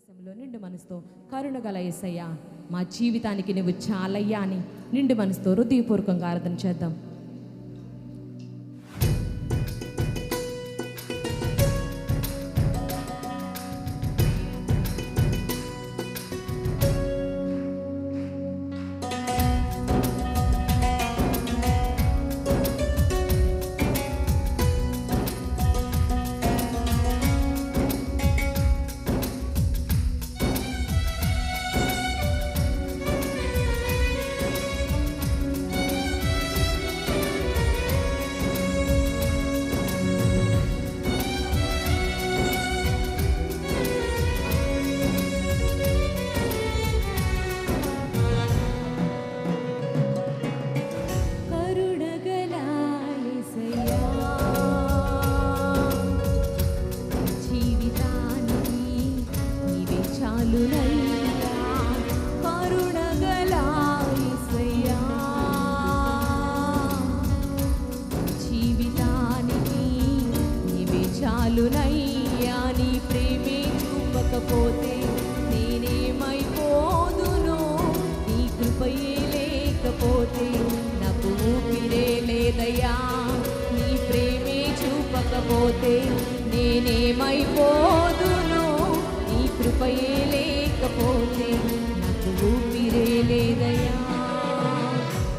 దేశంలో నిండు మనసుతో కరుణగల యేసయ్యా మా జీవితానికి నువ్వు చాలయ్యా అని నిండు మనసుతో హృదయపూర్వకంగా ఆరాధన చేద్దాం. చాలునయ్యా నీ ప్రేమే చూపకపోతే నేనేమైపోదును, నీ కృపయే లేకపోతే నాకు ఊపిరే లేదయ్యా. నీ ప్రేమే చూపకపోతే నేనేమైపోదును, నీ కృపయే లేకపోతే నాకు ఊపిరే లేదయ్యా.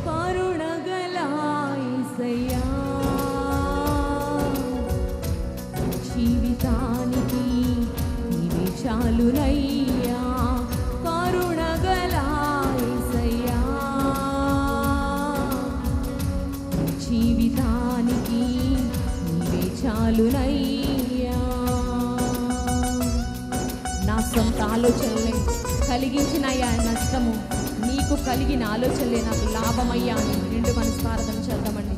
కరుణగల యేసయ్యా జీవితానికి నీవే చాలునయ్యా. కరుణగల యేసయ్యా జీవితానికి నీవే చాలునయ్యా. నా సొంత ఆలోచనలే కలిగించినయ్యా నష్టము, నీకు కలిగిన ఆలోచనలే నాకు లాభమయ్యా అని నిండు మనసు ప్రార్థన చేద్దామండి.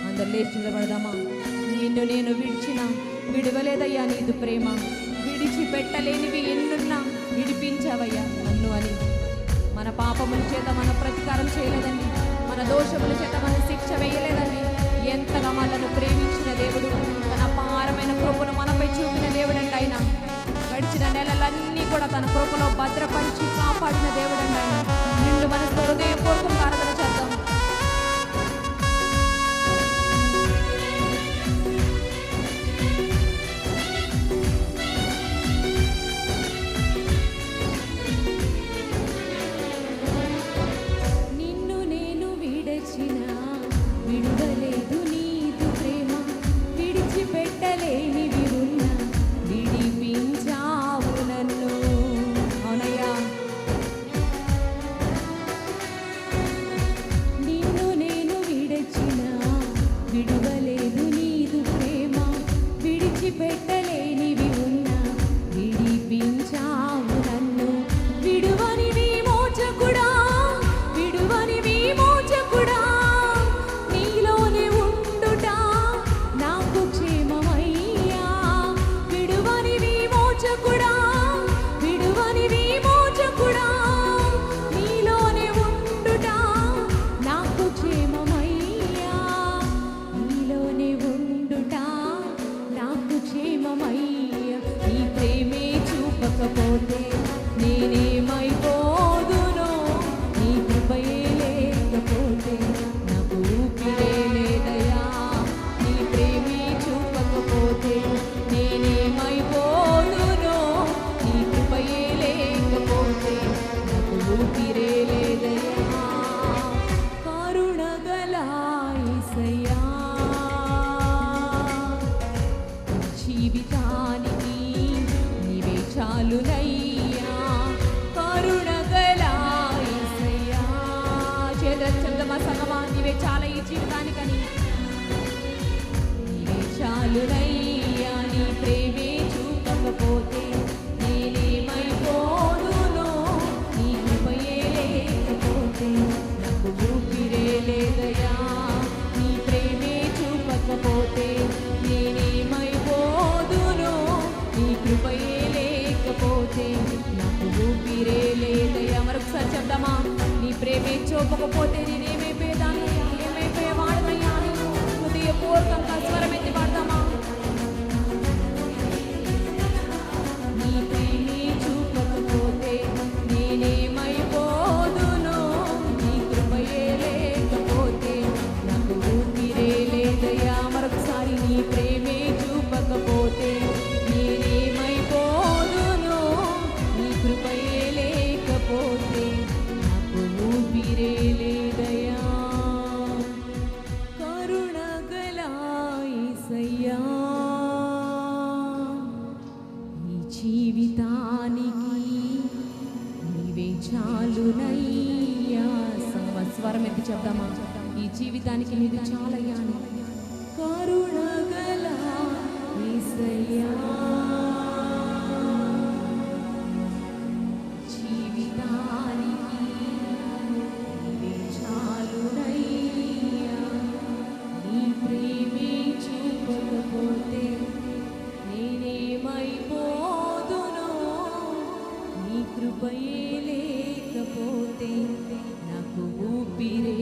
అందరు లేచి నిలబడదామా? నిన్ను నేను విడిచిన విడవలేదయ్యా నీదు ప్రేమ, విడిచిపెట్టలేనివి ఎన్నున్నా విడిపించావయ్యా నన్ను అని. మన పాపముల చేత మన ప్రతీకారం చేయలేదండి, మన దోషముల చేత మన శిక్ష వేయలేదండి. ఎంతగా మనను ప్రేమించిన దేవుడు, తన అపారమైన కృపను మనపై చూపిన దేవుడండి ఆయన. గడిచిన నెలలన్నీ కూడా తన కృపలో భద్రపరిచి కాపాడిన దేవుడండి ఆయన. నిండు మనసుతో హృదయపూర్వకంగా ఆరాధన చేద్దాం. చాలునయ్యా కరుణగల యేసయ్యా. చేతులెత్తి చెప్దామా సంగమా, నీవే చాలా ఈ జీవితానికని. నీవే చాలునయ్యా, నీ ప్రేమే చూపకపోతే నేనేమైపోదును, నీ కృపయే లేకపోతే నాకు ఊపిరే లేదయ్యా. నీ ప్రేమే చూపకపోతే నేనేమైపోదును, నీ కృపయే లేకపోతే నాకు ఊపిరే లేదయ్యా. మరొకసారి చెప్దామా, నీ ప్రేమే చూపకపోతే నేనేమైపోయేదాన్నయ్యా, ఏమైపోయేవాడమయ్యా అని హృదయపూర్వకంగా స్వరం ఎత్తి పాడదామా. నీ ప్రేమే చూపకపోతే నేనేమైపోదును, నీ కృపయే లేకపోతే నాకు ఊపిరే లేదయ్యా. మరొకసారి నీ ప్రేమే చూపకపోతే నేనేమైపోదును, నీ కృపయే లేకపోతే నాకు ఊపిరే లేదయ్యా. కరుణగల యేసయ్యా, ఈ జీవితానికి నీవే చాలునయ్యా. స్వరం ఎత్తి చెప్దామా, ఈ జీవితానికి నీది చాలయ్యా అని. కరుణగల యేసయ్యా, జీవితానికి నీవే చాలునయ్యా. నీ ప్రేమే చూపకపోతే నేనేమైపోదును, నీ కృపయే లేకపోతే నాకు ఊపిరే